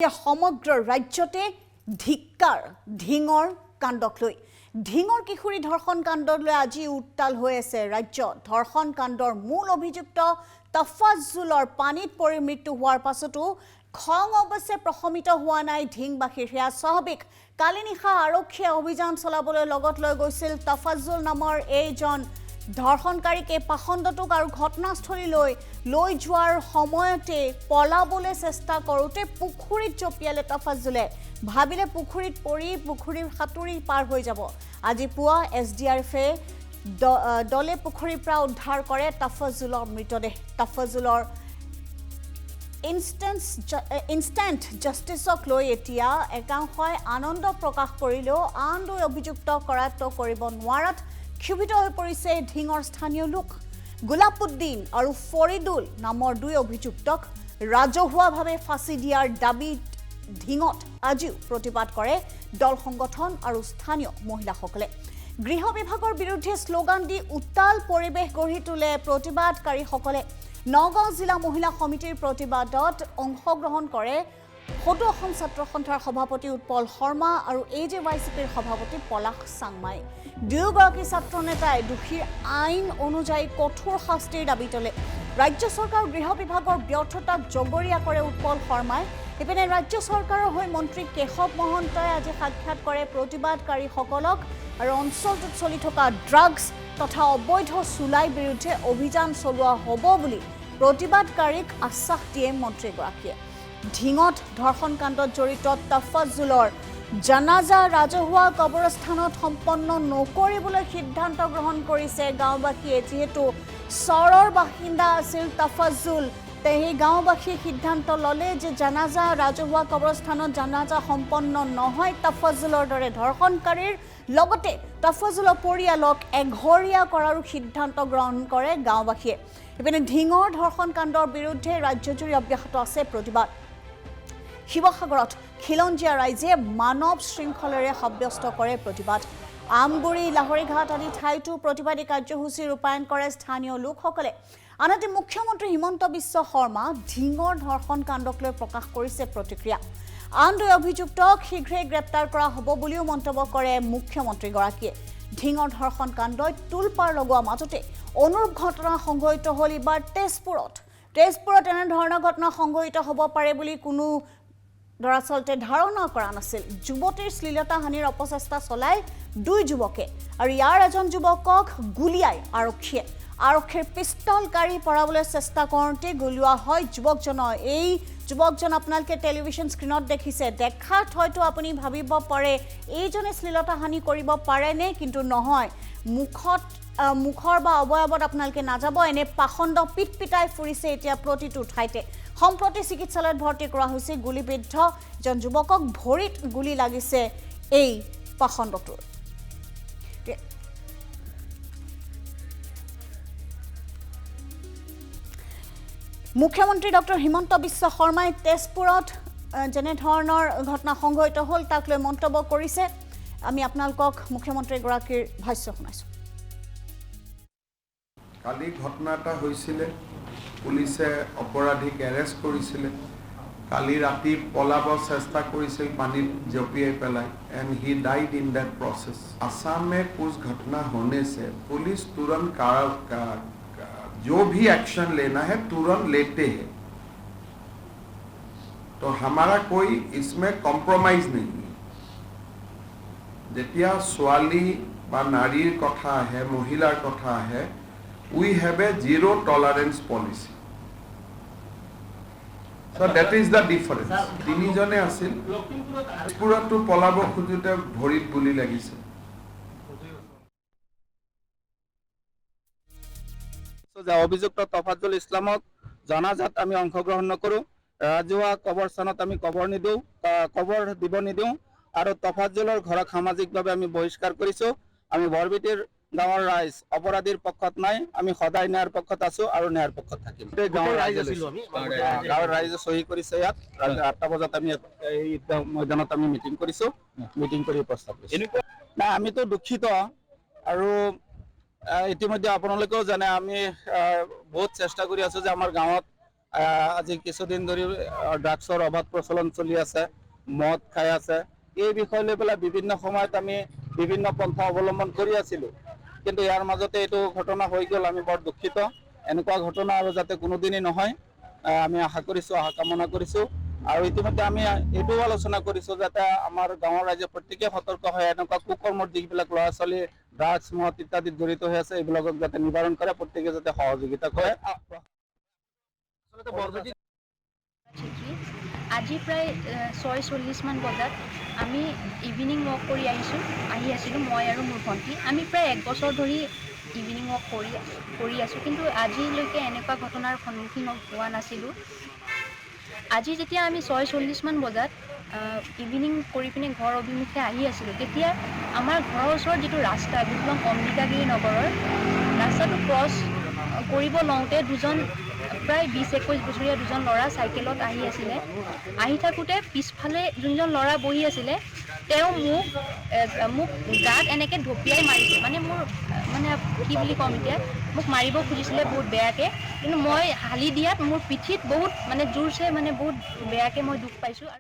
সমগ্ৰ ৰাজ্যতে ধিক্কাৰ ঢিঙৰ কাণ্ডক লৈ ঢিঙৰ কিশোৰী ধৰ্ষণ কাণ্ডক লৈ আজি উত্তাল হৈ আছে ৰাজ্য। ধৰ্ষণ কাণ্ডৰ মূল অভিযুক্ত তফাজ্জুলৰ পানীত পৰি মৃত্যু হোৱাৰ পাছতো খং অৱশ্যে প্ৰশমিত হোৱা নাই ঢিংবাসীৰ। সেয়া স্বাভাৱিক। কালি নিশা আৰক্ষীয়ে অভিযান চলাবলৈ লগত লৈ গৈছিল তফাজ্জুল নামৰ এইজন ধৰ্ষণকাৰীক। এই পাখণ্ডটোক আৰু ঘটনাস্থলীলৈ লৈ যোৱাৰ সময়তে পলাবলৈ চেষ্টা কৰোঁতে পুখুৰীত জঁপিয়ালে তফাজ্জুলে। ভাবিলে পুখুৰীত পৰি পুখুৰীৰ সাঁতুৰি পাৰ হৈ যাব। আজি পুৱা SDRFে দলে পুখুৰীৰ পৰা উদ্ধাৰ কৰে তফাজ্জুলৰ মৃতদেহ। তফাজ্জুলৰ ইনষ্টেণ্ট জাষ্টিছক লৈ এতিয়া একাংশই আনন্দ প্ৰকাশ কৰিলেও আন দুই অভিযুক্ত কৰায়ত্ব কৰিব নোৱাৰাত ক্ষুভিত হৈ পৰিছে ঢিঙৰ স্থানীয় লোক। গোলাপুদ্দিন আৰু ফৰিদুল নামৰ দুই অভিযুক্তক ৰাজহুৱাভাৱে ফাঁচি দিয়াৰ দাবীত ঢিঙত আজিও প্ৰতিবাদ কৰে দল সংগঠন আৰু স্থানীয় মহিলাসকলে। গৃহ বিভাগৰ বিৰুদ্ধে শ্লোগান দি উত্তাল পৰিৱেশ গঢ়ি তোলে প্ৰতিবাদকাৰীসকলে। নগাঁও জিলা মহিলা সমিতিৰ প্ৰতিবাদত অংশগ্ৰহণ কৰে সদৌ অসম ছাত্ৰ সন্থাৰ সভাপতি উৎপল শৰ্মা আৰু AJYCPৰ সভাপতি পলাশ চাংমাই। দুয়োগৰাকী ছাত্ৰ নেতাই দোষীৰ আইন অনুযায়ী কঠোৰ শাস্তিৰ দাবী তোলে। ৰাজ্য চৰকাৰ গৃহ বিভাগৰ ব্যৰ্থতাক জগৰীয়া কৰে উৎপল শৰ্মাই। ইপিনে ৰাজ্য চৰকাৰৰ হৈ মন্ত্ৰী কেশৱ মহন্তই আজি সাক্ষাৎ কৰে প্ৰতিবাদকাৰীসকলক আৰু অঞ্চলটোত চলি থকা ড্ৰাগছ তথা অবৈধ চুলাইৰ বিৰুদ্ধে অভিযান চলোৱা হ'ব বুলি প্ৰতিবাদকাৰীক আশ্বাস দিয়ে মন্ত্ৰীগৰাকীয়ে। ঢিঙত ধৰ্ষণ কাণ্ডত জড়িত তফাজ্জুলৰ জানাজা ৰাজহুৱা কবৰস্থানত সম্পন্ন নকৰিবলৈ সিদ্ধান্ত গ্ৰহণ কৰিছে গাঁওবাসীয়ে। যিহেতু চৰৰ বাসিন্দা আছিল তফাজ্জুল, সেই গাঁওবাসীয়ে সিদ্ধান্ত ল'লে যে জানাজা ৰাজহুৱা কবৰস্থানত জানাজা সম্পন্ন নহয় তফাজ্জুলৰ দৰে ধৰ্ষণকাৰীৰ। লগতে তফাজ্জুলৰ পৰিয়ালক এঘৰীয়া কৰাৰো সিদ্ধান্ত গ্ৰহণ কৰে গাঁওবাসীয়ে। ইপিনে ঢিঙৰ ধৰ্ষণ কাণ্ডৰ বিৰুদ্ধে ৰাজ্যজুৰি অব্যাহত আছে প্ৰতিবাদ। শিৱসাগৰত খিলঞ্জীয়া ৰাইজে মানৱ শৃংখলেৰে সাব্যস্ত কৰে প্ৰতিবাদ। আমগুৰি লাহৰীঘাট আদি ঠাইতো প্ৰতিবাদী কাৰ্যসূচী ৰূপায়ণ কৰে স্থানীয় লোকসকলে। আনহাতে মুখ্যমন্ত্ৰী হিমন্ত বিশ্ব শৰ্মা ঢিঙৰ ধৰ্ষণ কাণ্ডক লৈ প্ৰকাশ কৰিছে প্ৰতিক্ৰিয়া। আন দুই অভিযুক্তক শীঘ্ৰেই গ্ৰেপ্তাৰ কৰা হ'ব বুলিও মন্তব্য কৰে মুখ্যমন্ত্ৰীগৰাকীয়ে। ঢিঙৰ ধৰ্ষণ কাণ্ডত তোলপাৰ লগোৱা মাজতে অনুৰূপ ঘটনা সংঘটিত হ'ল এইবাৰ তেজপুৰত এনেধৰণৰ ঘটনা সংঘটিত হ'ব পাৰে বুলি কোনো দৰাচলতে ধাৰণা কৰা নাছিল। যুৱতীৰ শ্লীলতাহানিৰ অপচেষ্টা চলায় দুই যুৱকে আৰু ইয়াৰ এজন যুৱকক গুলীয়াই আৰক্ষীৰ পিষ্টল কাঢ়ি পৰাবলৈ চেষ্টা কৰোঁতে গুলীওৱা হয় যুৱকজনৰ। এই যুৱকজন আপোনালোকে টেলিভিশ্যন স্ক্ৰীণত দেখিছে। দেখাত হয়তো আপুনি ভাবিব পাৰে এইজনে শ্লীলতাহানি কৰিব পাৰেনে, কিন্তু নহয়। মুখৰ বা অৱয়ৱত আপোনালোকে নাযাব, এনে পাখণ্ড পিটাই ফুৰিছে এতিয়া প্ৰতিটো ঠাইতে। সম্প্ৰতি চিকিৎসালয়ত ভৰ্তি কৰা হৈছে গুলীবিদ্ধ এজন যুৱকক। ভৰিত গুলী লাগিছে এই পাখণ্ডটোৰ। মুখ্যমন্ত্ৰী ডক্টৰ হিমন্ত বিশ্ব শৰ্মাই তেজপুৰত যেনেধৰণৰ ঘটনা সংঘটিত হ'ল তাক লৈ মন্তব্য কৰিছে। আমি আপোনালোকক মুখ্যমন্ত্ৰীগৰাকীৰ ভাষ্য শুনাইছোঁ। কালি ঘটনা এটা হৈছিলে, পুলিচে অপৰাধীক এৰেষ্ট কৰিছিলে। কালি ৰাতি পলাব চেষ্টা কৰিছিল পানীত জঁপিয়াই পেলাই, and he died in that process. Assam में कुछ घटना होने से पुलिस तुरंत जो भी एक्शन लेना है तुरंत लेते हैं, तो हमारा कोई इसमें कॉम्प्रोमाइज नहीं है। जेतिया स्वाली बा नारीर कथा है, महिलार कथा है, we have a zero tolerance policy, so that is the difference. তিনিজনে আছিল পুৰাটো পলাব খুজোতে ভৰিত গুলি লাগিছে। অভিযুক্ত তফাজ্জুল ইছলামক জানাজাত আমি অংশগ্ৰহণ নকৰোঁ, ৰাজহুৱা কবৰস্থানত আমি কবৰ দিব নিদিওঁ আৰু তফাজ্জুলৰ ঘৰক সামাজিকভাৱে আমি বহিষ্কাৰ কৰিছোঁ। আমি বৰবিটিৰ গাঁৱৰ ৰাইজ অপৰাধীৰ পক্ষত নাই, আমি সদায় ন্যায়ৰ পক্ষত আছোঁ আৰু ন্যায়ৰ পক্ষত থাকিম। গাঁৱৰ ৰাইজে চহী কৰিছে। ইয়াত 8টা বজাত আমি এই ঈদগাহ ময়দানত আমি মিটিং কৰিছোঁ, মিটিং কৰি প্ৰস্তাৱ দিছোঁ। নাই, আমিতো দুখিত আৰু ইতিমধ্যে আপোনালোকেও জানে আমি বহুত চেষ্টা কৰি আছোঁ যে আমাৰ গাঁৱত আজি কিছুদিন ধৰি ড্ৰাগছৰ অবাধ প্ৰচলন চলি আছে, মদ খাই আছে। এই বিষয় লৈ পেলাই বিভিন্ন সময়ত আমি বিভিন্ন পন্থা অৱলম্বন কৰি আছিলোঁ, কিন্তু ইয়াৰ মাজতে এইটো ঘটনা হৈ গ'ল। আমি বৰ দুখিত। এনেকুৱা ঘটনা আৰু যাতে কোনোদিনেই নহয় আমি আশা কৰিছোঁ, আশা কামনা কৰিছোঁ। আৰু ইতিমধ্যে আমি এইটোও আলোচনা কৰিছোঁ যাতে আমাৰ গাঁৱৰ ৰাইজে প্ৰত্যেকে সতৰ্ক হয়, এনেকুৱা কুকৰ্মত যিবিলাক ল'ৰা ছোৱালী ড্ৰাগছ মদ ইত্যাদিত জড়িত হৈ আছে এইবিলাকক যাতে নিবাৰণ কৰে, প্ৰত্যেকে যাতে সহযোগিতা কৰে। আজি প্ৰায় 6:40 মান বজাত আমি ইভিনিং ৱাক আহি আছিলোঁ, মই আৰু মোৰ ভণ্টি। আমি প্ৰায় 1 বছৰ ধৰি ইভিনিং ৱাক কৰি আছোঁ, কিন্তু আজিলৈকে এনেকুৱা ঘটনাৰ সন্মুখীন হোৱা নাছিলোঁ। আজি যেতিয়া আমি 6:40 মান বজাত ইভিনিং কৰি পিনে ঘৰ অভিমুখে আহি আছিলোঁ, তেতিয়া আমাৰ ঘৰৰ ওচৰত যিটো ৰাস্তা গুৰুগ্ৰাম অম্বিকাগিৰি নগৰৰ ৰাস্তাটো ক্ৰছ কৰিব লওঁতে প্ৰায় 20-21 বছৰীয়া দুজন ল'ৰা চাইকেলত আহি আছিলে। আহি থাকোঁতে পিছফালে যোনজন ল'ৰা বহি আছিলে তেওঁ মোক গাত এনেকৈ ঢপিয়াই মাৰিছে। মানে কি বুলি ক'ম এতিয়া, মোক মাৰিব খুজিছিলে বহুত বেয়াকৈ, কিন্তু মই হালি দিয়াত মোৰ পিঠিত বহুত জোৰছে বহুত বেয়াকৈ মই দুখ পাইছোঁ।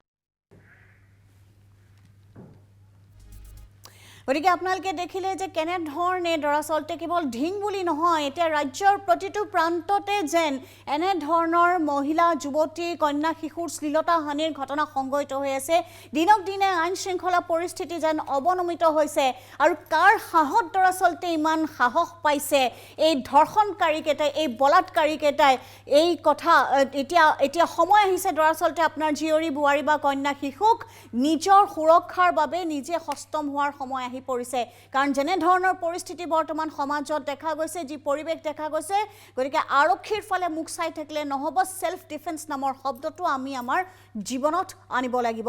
গতিকে আপোনালোকে দেখিলে যে কেনেধৰণে দৰাচলতে কেৱল ঢিং বুলি নহয়, এতিয়া ৰাজ্যৰ প্ৰতিটো প্ৰান্ততে যেন এনেধৰণৰ মহিলা, যুৱতী, কন্যা, শিশুৰ শ্লীলতাহানিৰ ঘটনা সংঘটিত হৈ আছে। দিনক দিনে আইন শৃংখলা পৰিস্থিতি যেন অৱনমিত হৈছে। আৰু কাৰ সাহত দৰাচলতে ইমান সাহস পাইছে এই ধৰ্ষণকাৰীকেইটাই, এই বলাৎকাৰীকেইটাই এই কথা এতিয়া সময় আহিছে দৰাচলতে আপোনাৰ জীয়ৰী, বোৱাৰী বা কন্যা শিশুক নিজৰ সুৰক্ষাৰ বাবে নিজে সষ্টম হোৱাৰ সময় আহি পৰিছে। কাৰণ যেনে ধৰণৰ পৰিস্থিতি বৰ্তমান সমাজত দেখা গৈছে, যি পৰিৱেশ দেখা গৈছে, গতিকে আৰক্ষীৰ ফালে মুখ চাই থাকিলে নহ'ব। সেল্ফ ডিফেন্স নামৰ শব্দটো আমি আমাৰ জীৱনত আনিব লাগিব।